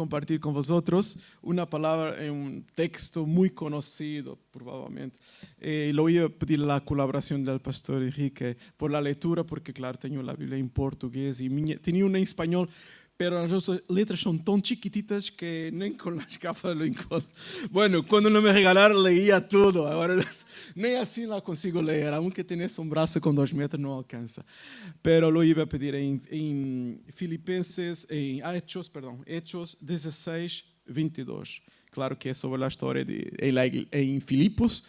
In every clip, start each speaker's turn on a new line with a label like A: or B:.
A: compartir con vosotros una palabra en un texto muy conocido, probablemente. Lo voy a pedir la colaboración del pastor Enrique por la lectura, porque claro, tengo la Biblia en portugués y tenía una en español, pero las letras son tan chiquititas que nem con las gafas lo encuentro. Bueno, cuando no me regalaron leía todo, ahora nem así la consigo leer, aunque tenés un brazo con 2 metros no alcanza. Pero lo iba a pedir en Filipenses, Hechos 16, 22. Claro que es sobre la historia en Filipos,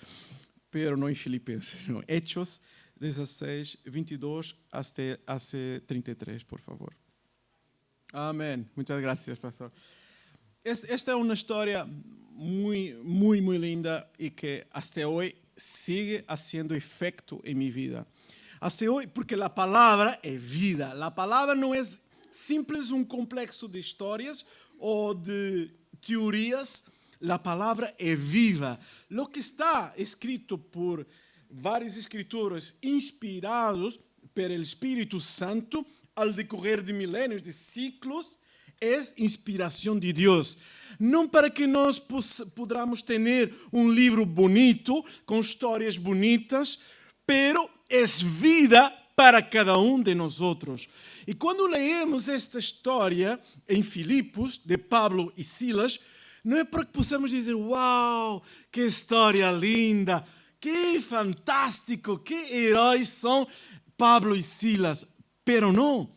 A: pero no en Filipenses, no. Hechos 16, 22 hasta 33, por favor. Amén. Muchas gracias, pastor. Esta es una historia muy, muy, muy linda y que hasta hoy sigue haciendo efecto en mi vida. Hasta hoy, porque la palabra es vida. La palabra no es simples un complexo de historias o de teorías. La palabra es viva. Lo que está escrito por varios escritores inspirados por el Espíritu Santo al decorrer de milenios, de ciclos, es inspiración de Dios. No para que nós podamos tener un libro bonito, con historias bonitas, pero es vida para cada uno de nosotros. Y cuando leemos esta historia en Filipos, de Pablo y Silas, no es para que possamos dizer, wow, qué historia linda, qué fantástico, qué heróis son Pablo y Silas. Pero no,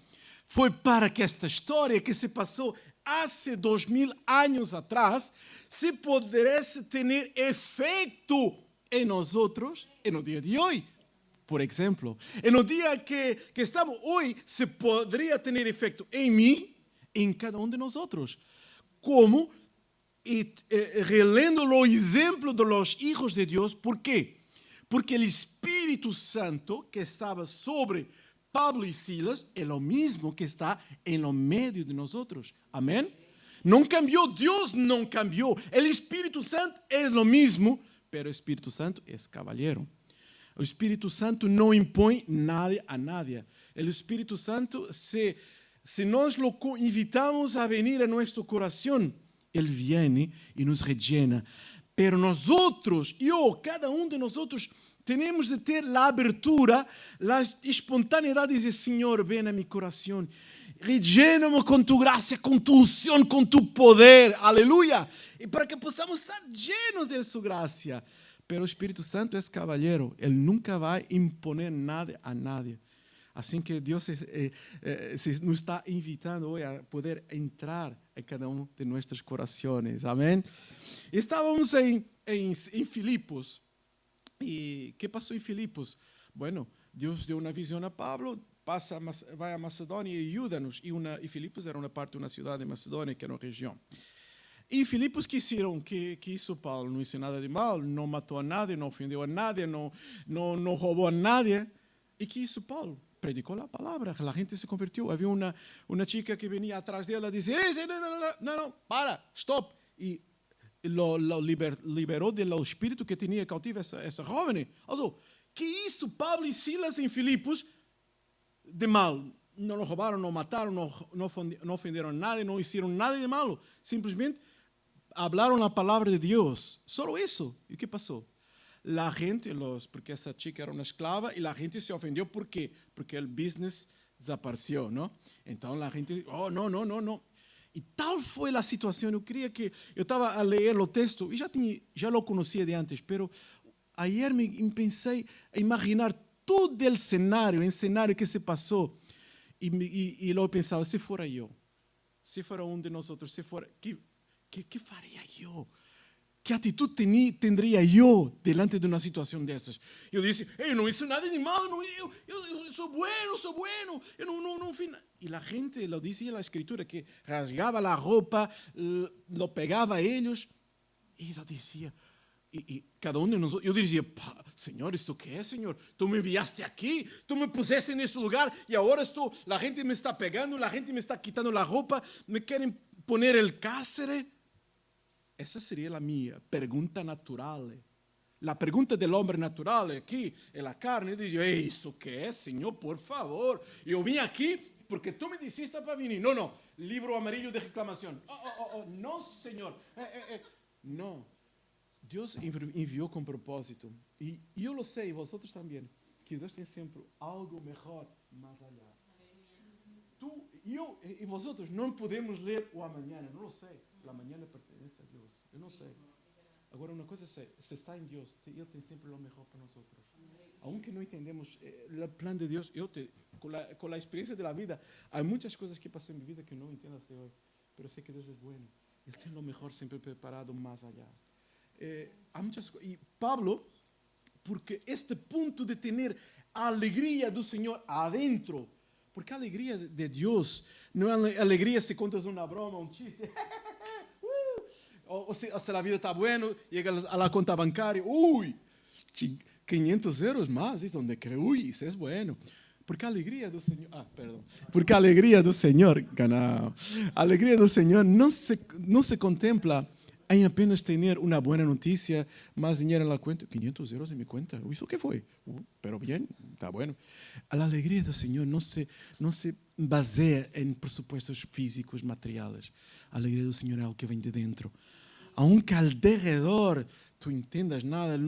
A: foi para que esta história que se passou há 2000 anos atrás se pudesse ter efeito em nós outros no dia de hoje. Por exemplo, no dia que estamos hoje, se poderia ter efeito em mim, em cada um de nós outros. Como? Relendo o exemplo dos filhos de Deus. Por quê? Porque o Espírito Santo que estava sobre Pablo y Silas es lo mismo que está en lo medio de nosotros. Amén. No cambió, Dios no cambió. El Espíritu Santo es lo mismo, pero el Espíritu Santo es caballero. El Espíritu Santo no impone nada a nadie. El Espíritu Santo, si nos lo invitamos a venir a nuestro corazón, Él viene y nos rellena. Pero nosotros, cada uno de nosotros, tenemos de ter a abertura, a espontaneidade de dizer, Senhor, ven a mi coração, rellena-me com tu graça, com tu unção, com tu poder, aleluia, e para que possamos estar llenos de sua graça. Pero o Espírito Santo é cavalheiro, ele nunca vai imponer nada a nadie. Assim que Deus nos está invitando hoje a poder entrar em cada um de nossos corações, amém? Estávamos em Filipos. ¿Y qué pasó en Filipos? Bueno, Dios dio una visión a Pablo, vai a Macedonia y ayúdanos. Y Filipos era una parte de una ciudad de Macedonia, que era una región. Y Filipos, ¿qué hicieron? ¿Qué hizo Pablo? No hizo nada de mal, no mató a nadie, no ofendió a nadie, no robó a nadie. ¿Y qué hizo Pablo? Predicó la palabra, la gente se convirtió. Había una chica que venía atrás de él a decir, no, para, stop. Y lo liberou do espírito que tinha cautivo essa jovem. Also, que isso Pablo e Silas em Filipos de mal? Não roubaram, não mataram, não ofenderam nada, não fizeram nada de malo. Simplesmente falaram a palavra de Deus. Só isso. E o que passou? A gente, porque essa chica era uma esclava, e a gente se ofendeu. Por quê? Porque o business desapareceu, não? Então a gente, não. E tal foi a situação, eu queria que... Eu estava a ler o texto, e já lo conhecia de antes, pero ayer me pensei a imaginar todo o cenário que se passou, e eu pensava, se fora eu, se fora um de nós outros, se fora... Que faria eu? Que atitude tendria eu diante de uma situação dessas? Eu disse, eu não hice nada de mal, eu sou bueno, eu não fiz nada. E a gente lo dizia na escritura, que rasgava a roupa, lo pegava a eles, e lo dizia. E cada um de nós, eu dizia, Senhor, ¿isto qué é, Senhor? Tu me enviaste aqui, tu me puseste neste lugar, e agora a gente me está pegando, a gente me está quitando a roupa, me querem poner el cárcere. Essa seria a minha pergunta natural. A pergunta do homem natural aqui, é a carne, diz, isto que é, Senhor, por favor. Eu vim aqui porque tú me dijiste para venir. No, libro amarillo de reclamación. No, Señor. No, Dios envió con propósito. Y yo lo sé, y vosotros también, que Dios tiene siempre algo mejor más allá. Tú, yo y vosotros no podemos ler o mañana, no lo sé. La mañana pertenece a Dios, yo no sé. Agora, uma coisa é, se está em Deus, Ele tem sempre o melhor para nós. Aunque não entendemos o plano de Deus, com a experiência da vida, há muitas coisas que passam em minha vida que eu não entendo até hoje, mas sei que Deus é bom. Ele tem o melhor sempre preparado mais allá. Há muitas coisas. E Pablo, porque este ponto de ter a alegria do Senhor adentro, porque a alegria de Deus não é alegria se contas uma broma, um chiste. O se a vida está buena, llega a la cuenta bancaria, uy, 500 euros más, es donde creo, uy, eso es bueno. Porque a alegría del Señor, porque a alegría del Señor, ganado, a alegría del Señor no se contempla en apenas tener una buena noticia, más dinero en la cuenta, 500 euros en mi cuenta, uy, ¿eso qué fue? Pero bien, está bueno. A la alegría del Señor no se basea en presupuestos físicos, materiales. A alegria do Senhor é algo que vem de dentro. Aunque al derredor tu entendas nada,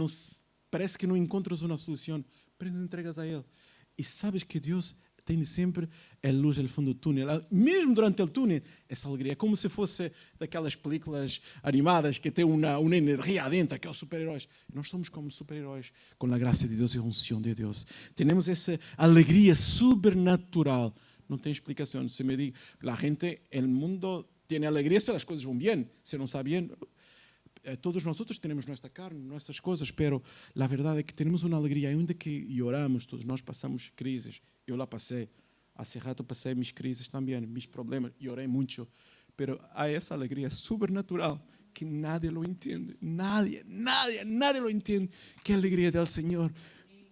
A: parece que não encontras uma solução, mas entregas a Ele. E sabes que Deus tem sempre a luz no fundo do túnel. Mesmo durante o túnel, essa alegria. É como se fosse daquelas películas animadas que tem uma energia dentro, aqueles super-heróis. Nós somos como super-heróis com a graça de Deus e a unção de Deus. Temos essa alegria sobrenatural. Não tem explicação. Se me diz, a gente, o mundo tiene alegría si las cosas van bien. Si no está bien, todos nosotros tenemos nuestra carne, nuestras cosas, pero la verdad es que tenemos una alegría. Ainda que lloramos, todos nós pasamos crises. Eu la pasé. Hace rato pasé mis crises también, mis problemas. Lloré mucho. Pero hay esa alegría sobrenatural que nadie lo entiende. Nadie lo entiende. Que alegría del Señor.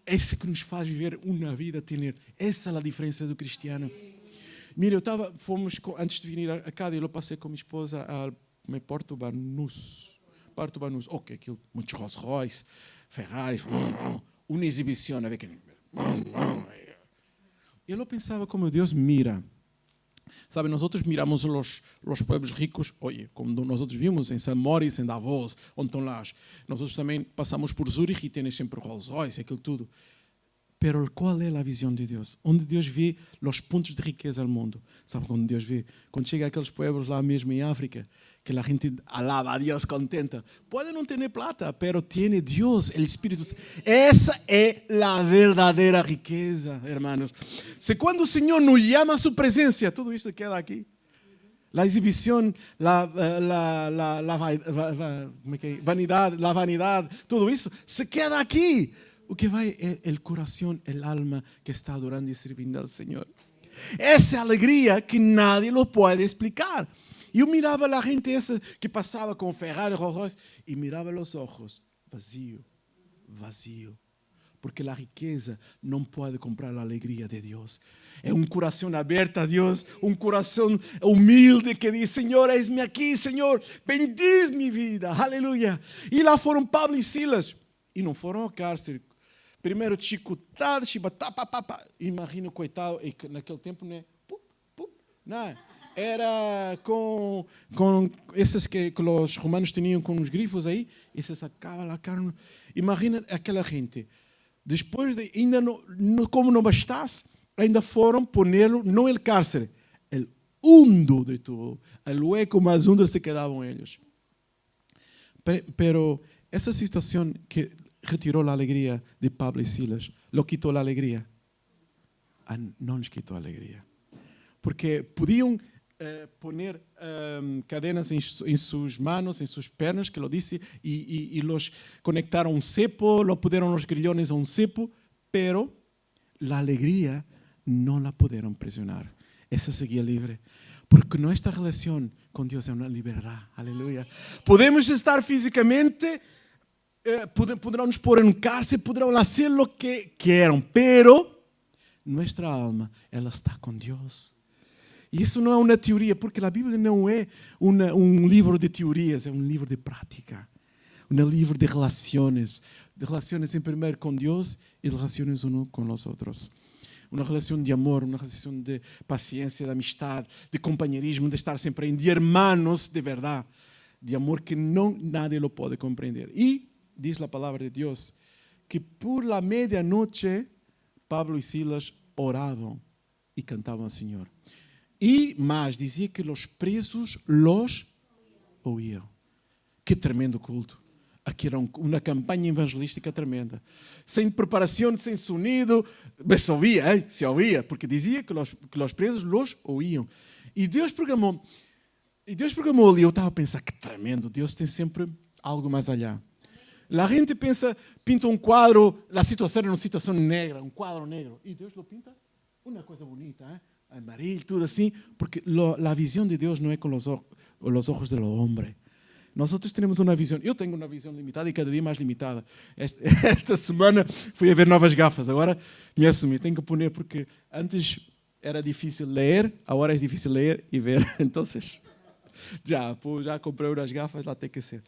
A: Esse que nos faz viver uma vida, tener. Essa é a diferença do cristiano. Mira, antes de vir a Cádiz, eu passei com minha esposa a Porto Banús. Ok, aquilo, muitos Rolls Royce, Ferrari, uma exibição. Eu pensava como Deus mira. Sabe, nós miramos os pueblos ricos, como nós vimos em St. Moritz, em Davos, onde estão lá. Nós também passamos por Zurich e temos sempre Rolls Royce, aquilo tudo. Pero qual é a visão de Deus? Onde Deus vê os pontos de riqueza do mundo. Sabe quando Deus vê? Quando chega àqueles pueblos lá mesmo em África, que a gente alaba a Deus contenta. Pode não ter plata, pero tiene Deus, o Espírito. Essa é a verdadeira riqueza, hermanos. Se quando o Senhor nos chama a sua presença, tudo isso queda aqui. A exibição, a vanidade, tudo isso se queda aqui. O que vai é o coração, a alma que está adorando e servindo ao Senhor. Essa é a alegria que nadie lo pode explicar. Eu mirava a gente essa que passava com Ferrari, Rolls Royce, e mirava os olhos, vazio. Porque a riqueza não pode comprar a alegria de Deus. É coração aberto a Deus, coração humilde que diz, Senhor, eis-me aqui, Senhor, bendiz minha vida, aleluia. E lá foram Pablo e Silas, e não foram ao cárcere. Primeiro chicotado, imagina, coitado, e naquele tempo, né? Não, era com esses que os romanos tinham com os grifos aí, e se sacava a carne. Imagina aquela gente. Depois de, ainda como não bastasse, ainda foram pô-lo não no cárcere, el hundo de todo, el hueco mais hundo se quedavam eles. Pero essa situação que retirou a alegria de Pablo e Silas, lo quitou a alegria. Não nos quitou a alegria. Porque podiam poner cadenas em suas manos, em suas pernas, que lo disse, e los conectaram a um cepo, lo puderam los grillones a um cepo, pero a alegria não la puderam pressionar. Essa seguia livre. Porque nossa relação com Deus é uma liberdade. Aleluia. Podemos estar fisicamente, poderão nos pôr em cárcere, poderão fazer o que queiram, pero nossa alma, ela está com Deus. E isso não é uma teoria, porque a Bíblia não é livro de teorias, é livro de prática. Livro de relações em primeiro com Deus e relações uns com os outros. uma relação de amor, uma relação de paciência, de amistade, de companheirismo, de estar sempre aí, de hermanos de verdade, de amor que não nadie lo pode compreender. E diz a palavra de Deus que por la medianoche Pablo e Silas oravam e cantavam ao Senhor. E mais, dizia que os presos los ouviam. Que tremendo culto. Aqui era uma campanha evangelística tremenda. Sem preparação, sem sonido, mas se ouvia, porque dizia que os presos los ouviam. E Deus programou ali. Eu estava a pensar, que tremendo, Deus tem sempre algo mais allá. A gente pensa, pinta um quadro, a situação era uma situação negra, um quadro negro. E Deus lo pinta uma coisa bonita, amarillo, tudo assim, porque a visão de Deus não é com os olhos do homem. Nós temos uma visão, eu tenho uma visão limitada e cada dia mais limitada. Esta semana fui a ver novas gafas, agora me assumi, tenho que poner porque antes era difícil ler, agora é difícil ler e ver, então já comprei umas gafas, lá tem que ser.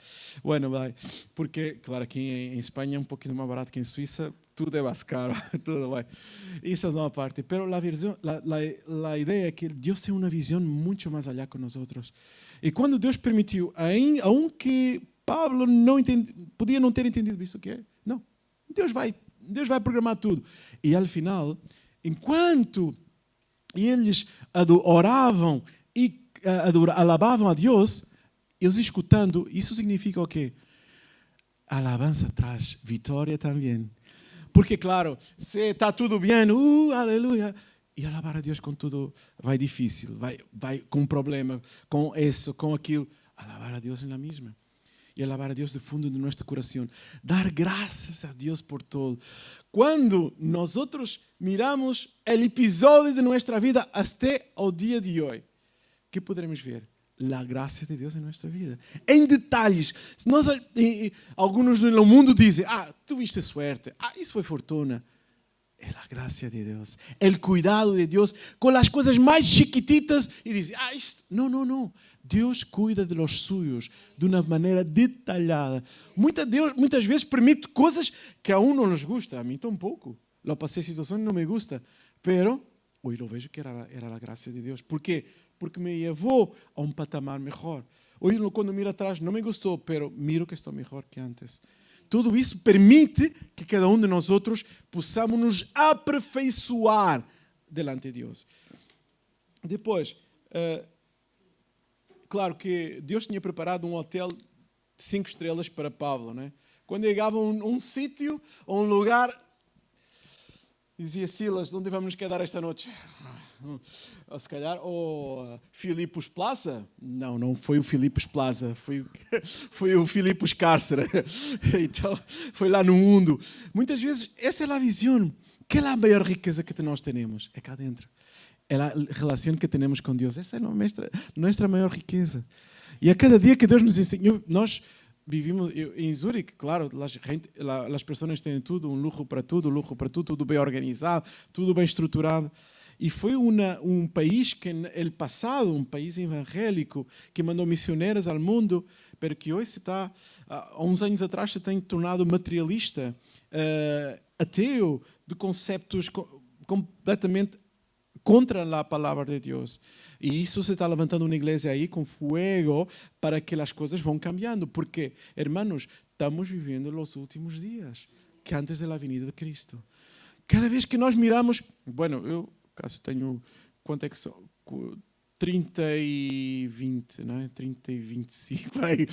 A: Bueno, vai, porque, claro, aqui em Espanha é um pouquinho mais barato que em Suíça, tudo é mais caro, tudo vai. Isso é uma parte, mas a ideia é que Deus tem uma visão muito mais allá com nós outros. E quando Deus permitiu, aunque Pablo podia não ter entendido isso que é, não, Deus vai programar tudo. E ao final, enquanto eles oravam e alabavam a Deus, eles escutando, isso significa o quê? Alabança traz vitória também. Porque, claro, se está tudo bem, aleluia, e alabar a Deus com tudo vai difícil, vai com problema, com isso, com aquilo. Alabar a Deus na mesma. E alabar a Deus do fundo de nosso coração. Dar graças a Deus por todo. Quando nós miramos o episódio de nossa vida até o dia de hoje, que poderemos ver? A graça de Deus em nossa vida. Em detalhes. Alguns no mundo dizem, tu viste suerte, isso foi fortuna. É a graça de Deus, é o cuidado de Deus com as coisas mais chiquititas e dizem, não. Deus cuida de los suyos de uma maneira detalhada. Muitas vezes permite coisas que a um não nos gusta, a mim tampouco. Eu passei situações que não me gusta, pero hoje eu vejo que era a graça de Deus. Por quê? Porque me levou a um patamar melhor. Hoje, quando miro atrás, não me gostou, pero miro que estou melhor que antes. Tudo isso permite que cada um de nós possamos nos aperfeiçoar delante de Deus. Depois, claro que Deus tinha preparado um hotel de 5 estrelas para Pablo, né? Quando chegava a um sítio, a um lugar, dizia Silas, onde vamos nos quedar esta noite? Ou se calhar, Filipos Plaza? Não foi o Filipos Plaza, foi o Filipos Cárcere. Então, foi lá no mundo. Muitas vezes, essa é a visão. Que é a maior riqueza que nós temos? É cá dentro. É a relação que temos com Deus. Essa é a nossa maior riqueza. E a cada dia que Deus nos ensinou, nós vivimos em Zurique, claro, as pessoas têm tudo, um luxo para tudo, tudo bem organizado, tudo bem estruturado. E foi um país que, no passado, um país evangélico, que mandou missionários ao mundo, mas que hoje há uns anos atrás, se tem tornado materialista, ateu, de conceitos completamente contra a palavra de Deus. E isso se está levantando uma igreja aí com fogo para que as coisas vão cambiando. Porque, hermanos, estamos vivendo os últimos dias, que antes da vinda de Cristo. Cada vez que nós miramos, eu caso tenho, quanto é que são? 30 e 20, não é? 30 e 25, por aí.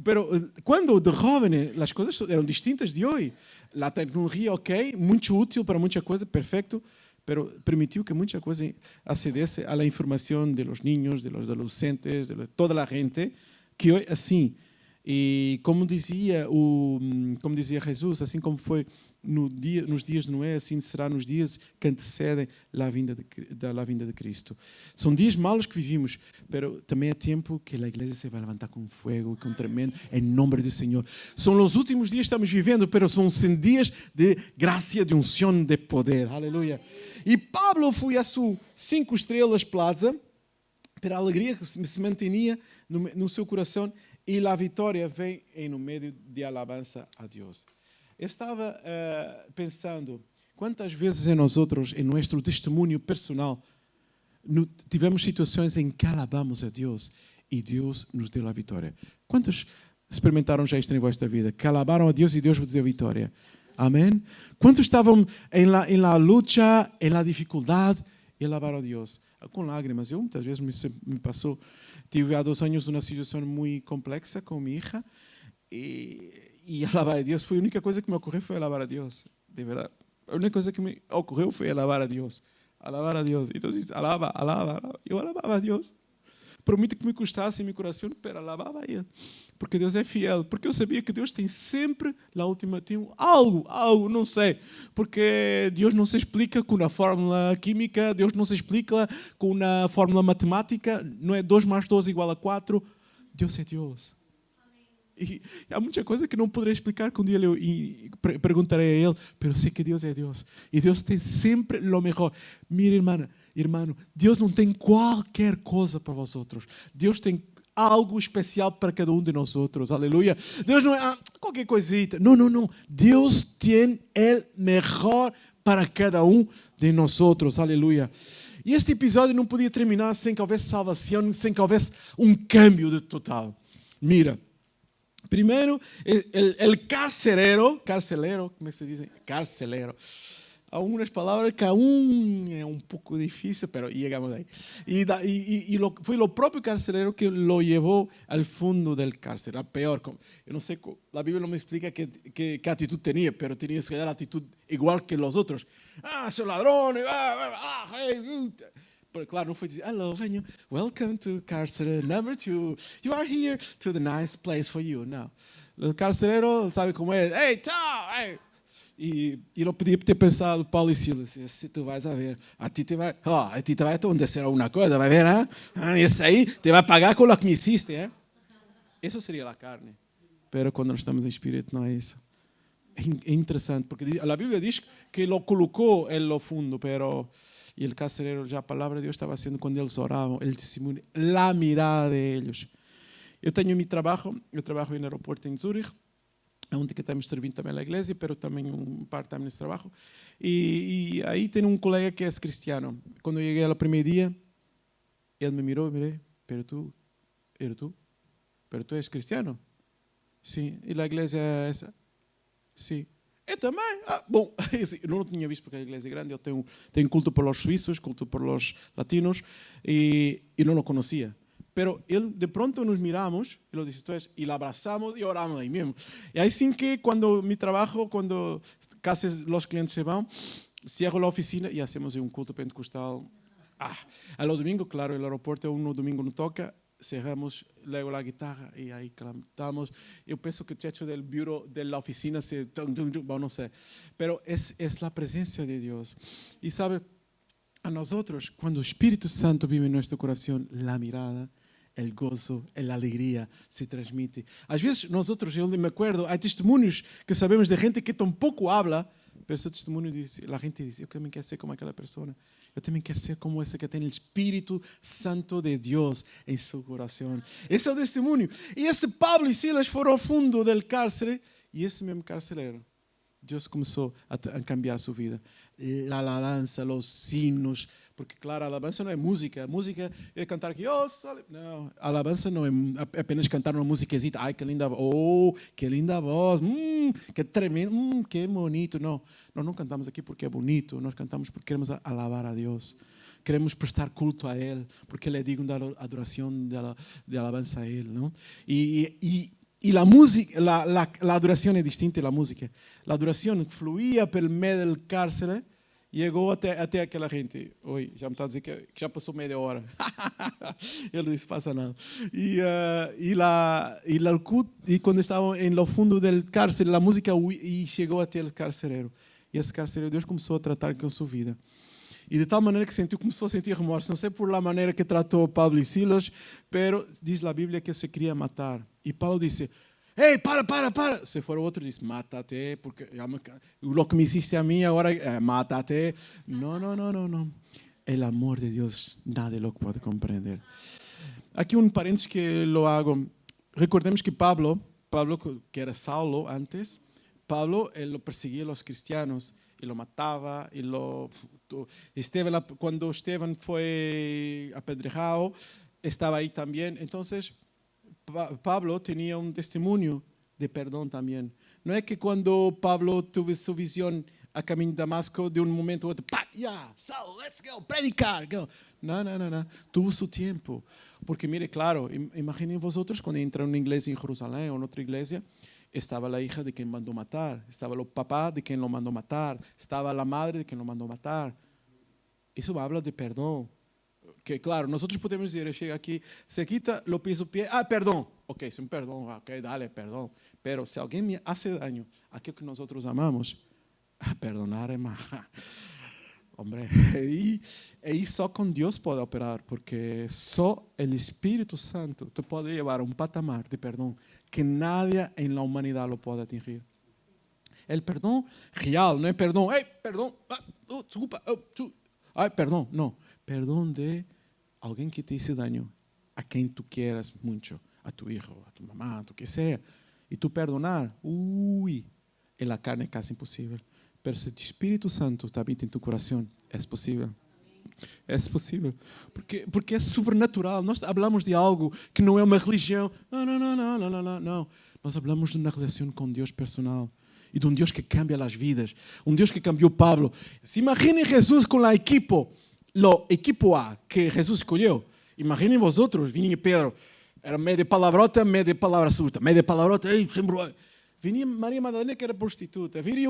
A: Pero quando de jovem as coisas eram distintas de hoje. A tecnologia, ok, muito útil para muita coisa, perfeito, pero permitiu que muita coisa acedesse à informação de los niños, de los adolescentes, de toda a gente, que hoje assim. E como dizia Jesus, assim como foi nos dias de Noé, assim será nos dias que antecedem a vinda de Cristo. São dias malos que vivimos, mas também é tempo que a igreja se vai levantar com fogo e com tremendo, em nome do Senhor. São os últimos dias que estamos vivendo, mas são dias de graça, de unção, de poder. Aleluia. E Pablo foi a sua 5 estrelas plaza, pela alegria que se mantinha no seu coração, e a vitória vem no meio de alabança a Deus. Eu estava pensando, Quantas vezes nós outros, em nosso testemunho personal, tivemos situações em que alabamos a Deus e Deus nos deu a vitória? Quantos experimentaram já isto em vossa vida? Que alabaram a Deus e Deus vos deu a vitória? Amém? Quantos estavam em la lucha, em la dificuldade e alabaram a Deus? Com lágrimas. Eu muitas vezes me passou. Tive há 2 anos uma situação muito complexa com minha hija e alabar a Deus foi a única coisa que me ocorreu, foi alabar a Deus. De verdade. A única coisa que me ocorreu foi alabar a Deus. Alabar a Deus. Então, alaba. Eu alabava a Deus. Por muito que me custasse em meu coração, pero alabava a Ele. Porque Deus é fiel. Porque eu sabia que Deus tem sempre a última, tem algo, não sei. Porque Deus não se explica com uma fórmula química, Deus não se explica com uma fórmula matemática, não é 2 mais 2 igual a 4. Deus é Deus. E há muita coisa que não poderei explicar que um dia eu perguntarei a Ele, mas eu sei que Deus é Deus. E Deus tem sempre o melhor. Mira, irmão, Deus não tem qualquer coisa para vós outros. Deus tem algo especial para cada um de nós outros. Aleluia. Deus não é qualquer coisita. Não. Deus tem o melhor para cada um de nós outros. Aleluia. E este episódio não podia terminar sem que houvesse salvação, sem que houvesse um câmbio de total. Mira. Primeiro, el carcelero, como se diz? Carcelero. Algumas palavras que aún é um pouco difícil, mas chegamos aí. Foi o próprio carcelero que lo levou ao fundo del cárcel, a pior. Eu não sei, a Bíblia não me explica que atitude tinha, mas tinha que dar atitude igual que os outros. Sou ladrão, But claro, não foi dizer, hello, venho, welcome to carcereiro number 2. You are here to the nice place for you. Não. O carcereiro sabe como é. Ei, tchau! Hey. E ele podia ter pensado, Paulo e Silas, se tu vais a ver, a ti te vai acontecer alguma coisa, vai ver, esse aí te vai pagar com o que me hiciste. Isso seria a carne. Mas quando nós estamos em espírito, não é isso. É interessante, porque a Bíblia diz que lo colocou no fundo, pero... E o carcereiro, já a palavra de Deus estava sendo quando eles oravam, ele testemunha, a mirada de eles. Eu tenho meu trabalho, eu trabalho no aeroporto em Zurich, onde que estamos servindo também a igreja, mas também part-time nesse trabalho. E aí tem um colega que é cristiano. Quando eu cheguei no primeiro dia, ele me mirou e mirei, pero tu és cristiano? Sim. E a igreja é essa? Sim. Eu também. Bom, eu não tinha visto porque a igreja é grande. Eu tenho culto por os suíços, culto por os latinos e não o conhecia. Pero ele, de pronto nos miramos, ele disse, tu és, e o abraçamos e oramos aí mesmo. E aí sim que quando mi trabalho, quando casi os clientes se vão, cierro a oficina e hacemos um culto pentecostal. Ao domingo, claro, o aeroporto no domingo não toca. Cerramos luego a guitarra e aí cantamos. Eu penso que o techo do bureau da oficina se... Bom, não sei. Pero é a presença de Deus. E sabe, a nós outros, quando o Espírito Santo vive em nosso coração, a mirada, o gozo, a alegria se transmite. Às vezes, nós outros, eu me acordo, há testemunhos que sabemos de gente que tampouco habla, pero esse testemunho diz, a gente diz, eu também quero ser como aquela pessoa. Eu também quero ser como esse que tem o Espírito Santo de Deus em seu coração. Esse é o testemunho. E esse Pablo e Silas foram ao fundo do cárcere e esse mesmo carcereiro, Deus começou a cambiar sua vida. A alabança, os hinos, porque claro, a alabança não é música. A música é cantar aqui, não, a alabança não é apenas cantar uma musiquezita. Ai, que linda voz, que linda voz, que tremendo, que bonito. Não, nós não cantamos aqui porque é bonito, nós cantamos porque queremos alabar a Deus. Queremos prestar culto a Ele, porque Ele é digno da adoração, de alabança a Ele. Não? E a música, a adoração é distinta da música. A adoração fluía pelo meio do cárcere, chegou até aquela gente. Oi, já me está a dizer que já passou meia hora. Ele disse, passa nada. E quando estavam no fundo do cárcere, a música chegou até o carcereiro. E esse carcereiro, Deus começou a tratar com sua vida. E de tal maneira que começou a sentir remorso. Não sei por la maneira que tratou Pablo e Silas, pero diz a Bíblia que se queria matar. E Paulo disse, ei, para. Se for outro, diz, mata-te, porque o que me hiciste a mim agora, mata-te. Não. O amor de Deus, nada lo pode compreender. Aqui parênteses que lo hago. Recordemos que Pablo, que era Saulo antes, Pablo, él lo perseguía a los cristianos. y lo mataba. Cuando Esteban fue apedrejado, estaba ahí también. Entonces, Pablo tenía un testimonio de perdón también. No es que cuando Pablo tuvo su visión a camino de Damasco, de un momento a otro, Saulo, let's go, predicar, go. No. Tuvo su tiempo. Porque mire, claro, imaginen vosotros cuando entran en una iglesia en Jerusalén o en otra iglesia, estaba la hija de quien mandó matar, estaba el papá de quien lo mandó matar, estaba la madre de quien lo mandó matar. Eso habla de perdón. Que claro, nosotros podemos decir, llega aquí, se quita, lo piso pie, perdón. Ok, sin perdón, ok, dale, perdón. Pero si alguien me hace daño a aquello que nosotros amamos, perdonar es más. Hombre, y só con Dios puede operar, porque só el Espíritu Santo te puede llevar a un patamar de perdón que nadie en la humanidad lo puede atingir. El perdón real, no es perdón, perdón, desculpa, perdón, no. Perdón de alguien que te hizo daño, a quien tú quieras mucho, a tu hijo, a tu mamá, a tu que sea. Y tú perdonar, en la carne es casi imposible. Pero si el Espíritu Santo habita en tu corazón, es posible. Es posible. Porque es sobrenatural. Nós hablamos de algo que não é uma religião. Não. Nós hablamos de uma relação com Deus personal. E de um Deus que cambia as vidas. Um Deus que cambiou Pablo. Se imaginem Jesus com a equipo. Lo equipo A que Jesus escolheu. Imaginem vosotros. Vinha Pedro. Era meio de palavrota, meio de palavra surda. Meio de palavrota, sempre... Vinha Maria Madalena, que era prostituta. Viria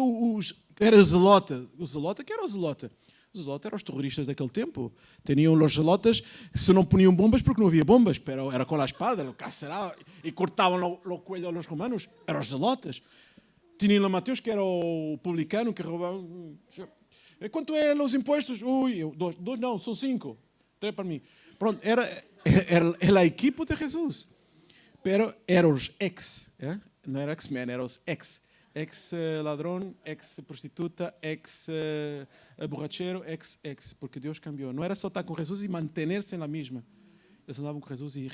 A: que era zelota. O zelota, que era o zelota? Os zelotes eram os terroristas daquele tempo. Tinham os zelotas, se não puniam bombas porque não havia bombas, pero era com a espada, lo carceravam e cortavam o cuello aos romanos. Eram os zelotas. Tinham a Mateus, que era o publicano, que roubava... Quanto é os impostos? Dois não, são 5. 3 para mim. Pronto, era a equipe de Jesus. Pero eram os ex, não era X-Men, eram os ex. Ex-ladrão, ex-prostituta, ex-borracheiro, ex. Porque Deus cambiou. Não era só estar com Jesus e manter-se na mesma. Eles andavam com Jesus e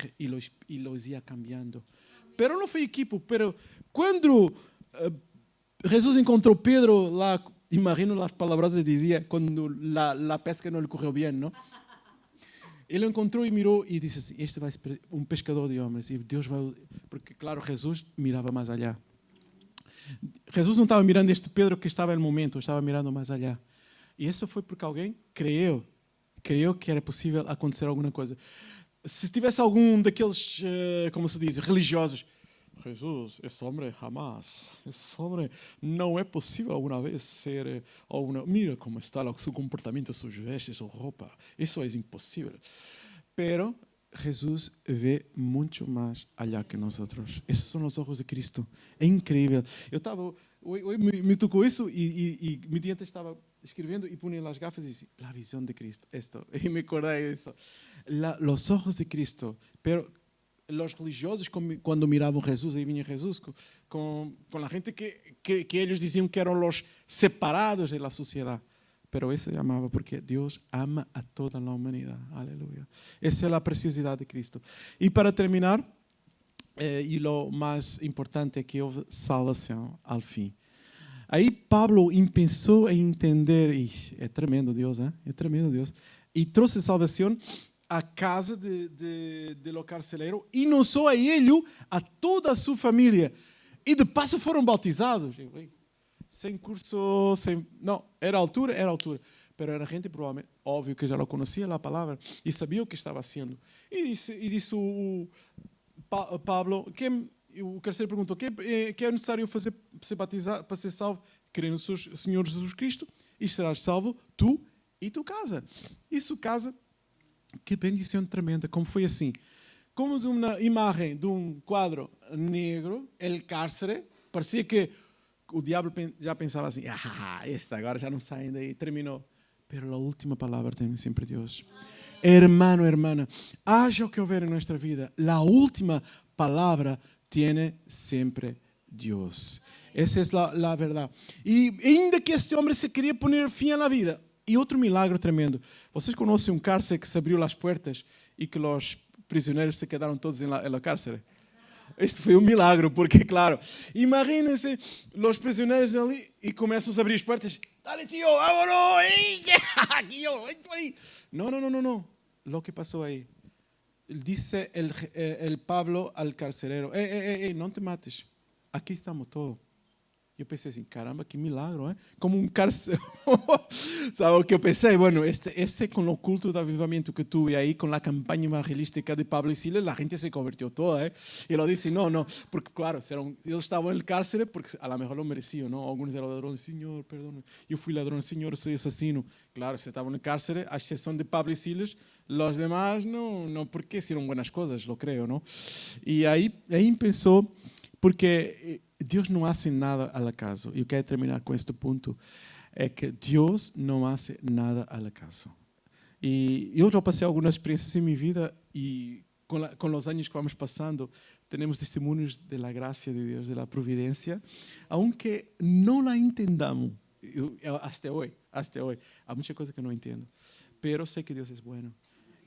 A: los ia cambiando. Pero não foi equipo. Pero quando Jesus encontrou Pedro lá, imagino as palavras que dizia quando a pesca não lhe correu bem, não? Ele encontrou e mirou e disse assim, este vai ser um pescador de homens. E Deus vai... Porque, claro, Jesus mirava mais allá. Jesus não estava mirando este Pedro que estava no momento, estava mirando mais allá. E isso foi porque alguém creu que era possível acontecer alguma coisa. Se tivesse algum daqueles, como se diz, religiosos, Jesus, esse homem jamás, esse homem não é possível alguma vez ser, mira como está seu comportamento, suas vestes, sua roupa, isso é impossível. Pero Jesus vê muito mais allá que nós outros. Esses são os olhos de Cristo. É incrível. Eu estava, hoje me tocou isso e mediante estava escrevendo e punha as gafas e disse, a visão de Cristo, esto. E me acordei disso. Os olhos de Cristo. Pero os religiosos, quando miravam Jesus, aí vinha Jesus com a gente que eles diziam que eram os separados da sociedade. Pero ese amaba porque Dios ama a toda la humanidad. Aleluya. Esa es la preciosidad de Cristo. Y para terminar, y lo más importante es que hubo salvación al fin. Aí Pablo pensou em entender, e é tremendo Deus, é tremendo Deus, e trouxe salvação à casa de lo carcereiro, e não só a ele, a toda a sua família. E de passo foram bautizados. Sem curso, não, era altura, pero era gente provavelmente, óbvio que já lo conhecia a palavra e sabia o que estava fazendo. E disse o Pablo, o carcereiro perguntou, que é necessário fazer para ser batizado, para ser salvo? Crê no Senhor Jesus Cristo e serás salvo tu e tua casa. E sua casa, que bendição tremenda, como foi assim. Como de uma imagem de um quadro negro, el cárcere, parecia que o diabo já pensava assim, esta agora já não saem daí, terminou. Pero a última palavra tem sempre Deus. Hermano, hermana, haja o que houver em nossa vida, a última palavra tem sempre Deus. Essa é a verdade. E ainda que este homem se queria poner fim à vida, e outro milagre tremendo. Vocês conhecem um cárcere que se abriu as portas e que os prisioneiros se quedaram todos na cárcere? Este foi um milagre, porque, claro, imaginem-se os prisioneiros ali e começam a abrir as portas dale tío, vámonos, aquí yo, ahí. No. Lo que pasó ahí. Dice el Pablo al carcelero, no te mates, aquí estamos todos. Eu pensei assim, caramba, que milagre, como um carcereiro. Sabe o que eu pensei? Bueno, com o culto do avivamento que tuve aí, com a campanha evangelística de Pablo e Silas, a gente se convertiu toda, E ele disse, não, porque claro, eles estavam no cárcere porque a lo mejor lo mereciam, não? Alguns eram ladrões, Senhor, perdão, eu fui ladrão, Senhor, sou assassino. Claro, se estavam no cárcere, a exceção de Pablo e Silas, os demais não, porque hicieron buenas coisas, lo creo, não? E aí pensou, porque Deus não hace nada al acaso. Eu quero terminar com este ponto. É que Deus não hace nada al acaso. E eu já passei algumas experiências em minha vida e com os anos que vamos passando, temos testemunhos da graça de Deus, da providência, aunque não la entendamos. Até hoje. Há muita coisa que não entendo. Pero sei que Deus é bueno.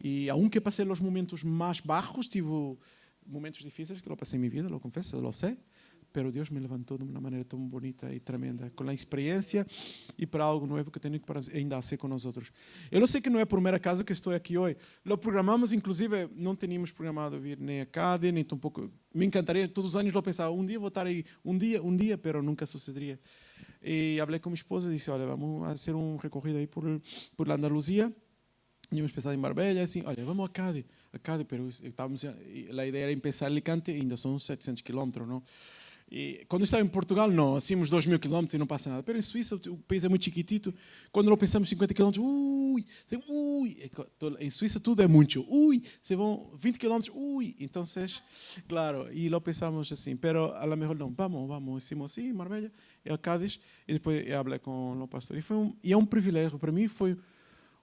A: E aunque passei os momentos mais baixos, tive momentos difíceis que eu passei em minha vida, lo confesso, lo sei. Pero Deus me levantou de uma maneira tão bonita e tremenda, com a experiência e para algo novo que tenho que ainda fazer com nós outros. Eu sei que não é por mero acaso que estou aqui hoje. Lo programamos, inclusive, não tínhamos programado vir nem a Cádiz, nem tampouco. Me encantaria, todos os anos eu pensava, um dia vou estar aí, um dia, pero nunca sucederia. E falei com minha esposa e disse, olha, vamos fazer um recorrido aí por Andaluzia. Tínhamos pensado em Marbella, assim, olha, vamos a Cádiz, pero a ideia era começar Alicante, e ainda são 700 quilômetros, não? E quando estava em Portugal, não, hacíamos 2.000 quilômetros e não passa nada. Mas em Suíça, o país é muito chiquitito. Quando não pensamos 50 quilômetros, em Suíça tudo é muito. Se vão 20 quilômetros, Então, claro, e lá pensamos assim, pero a lo mejor não, vamos, hicimos assim, Marbella, e Cádiz, e depois eu falei com o pastor. E é um privilégio, para mim foi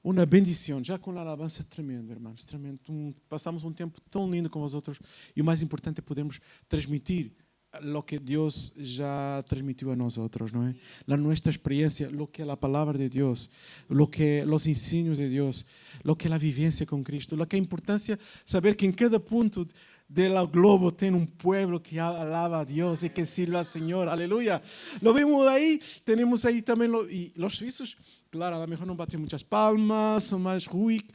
A: uma bendição, já com a alabança tremenda, irmãos, tremendo. Passamos um tempo tão lindo com os outros, e o mais importante é podermos transmitir lo que Dios ya transmitió a nosotros, ¿no? La nuestra experiencia, lo que es la palabra de Dios, lo que los ensinos de Dios, lo que es la vivencia con Cristo, lo que es importancia saber que en cada punto del globo tem um pueblo que alaba a Deus e que sirva al Señor, aleluya. Lo vemos ahí, tenemos ahí también los suizos, claro, a lo mejor não batem muitas palmas, são mais ruicos,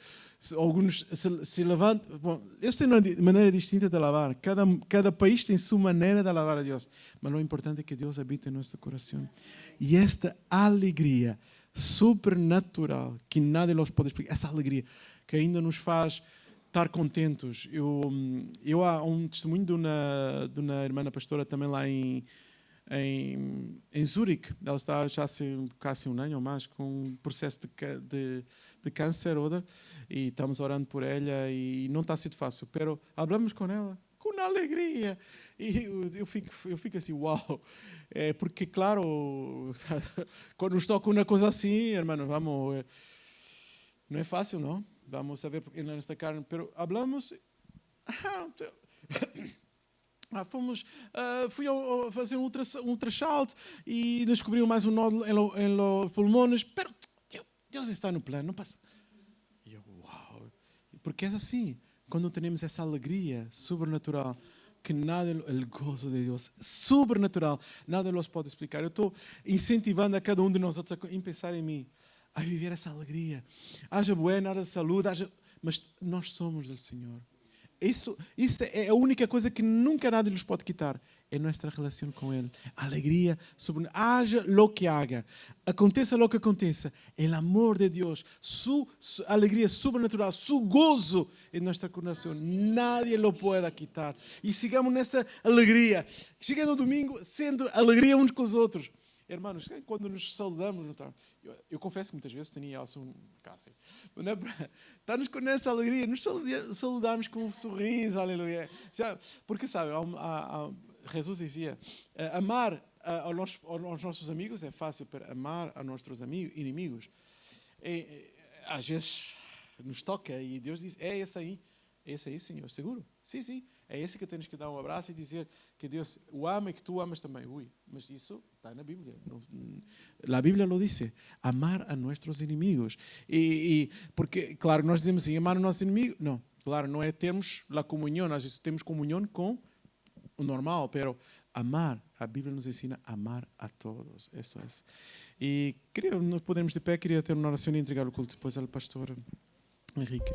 A: alguns se levantam. Bom, eles têm uma maneira distinta de alabar. Cada país tem sua maneira de alabar a Deus. Mas o importante é que Deus habita em nosso coração. E esta alegria supernatural, que nada los pode explicar, essa alegria que ainda nos faz estar contentos. Eu há um testemunho de uma irmã pastora também lá em Zurique. Ela está já há quase um ano ou mais com um processo de câncer, e estamos orando por ela e não está sendo fácil, pero hablamos com ela com alegria e eu fico assim, uau, porque claro, quando nos toca uma coisa assim, hermano, vamos, não é fácil, não? Vamos saber porque nesta carne, pero hablamos. Fui a fazer um ultrassalto e descobriu mais um nódulo em los pulmões, pero Deus está no plano, não passa. E eu, uau, porque é assim, quando temos essa alegria sobrenatural, que nada, o gozo de Deus, sobrenatural, nada nos pode explicar. Eu estou incentivando a cada um de nós outros a pensar em mim, a viver essa alegria. Haja buena, haja saúde, mas nós somos do Senhor. Isso é a única coisa que nunca nada nos pode quitar. É nossa relação com Ele. Alegria, haja lo que haga, aconteça lo que aconteça, o amor de Deus, sua alegria sobrenatural, seu gozo em nosso coração, nadie lo pode quitar. E sigamos nessa alegria. Chega no domingo, sendo alegria uns com os outros. Hermanos, quando nos saudamos, eu confesso que muitas vezes tinha um caso. Estamos com essa alegria, nos saudamos com um sorriso, aleluia. Porque sabe, Jesus dizia, amar aos nossos amigos é fácil, para amar a nossos inimigos, às vezes nos toca e Deus diz, é esse aí, Senhor, seguro? Sim, é esse que tens que dar um abraço e dizer que Deus o ama e que tu amas também. Mas isso está na Bíblia. A Bíblia lo diz, amar a nossos inimigos. Porque, claro, nós dizemos assim, amar o nosso inimigo. Não, claro, não é termos a comunhão, nós temos comunhão com o normal, pero amar, a Bíblia nos ensina a amar a todos. Isso é. E nós podemos de pé, queria ter uma oração e entregar o culto depois ao pastor Henrique.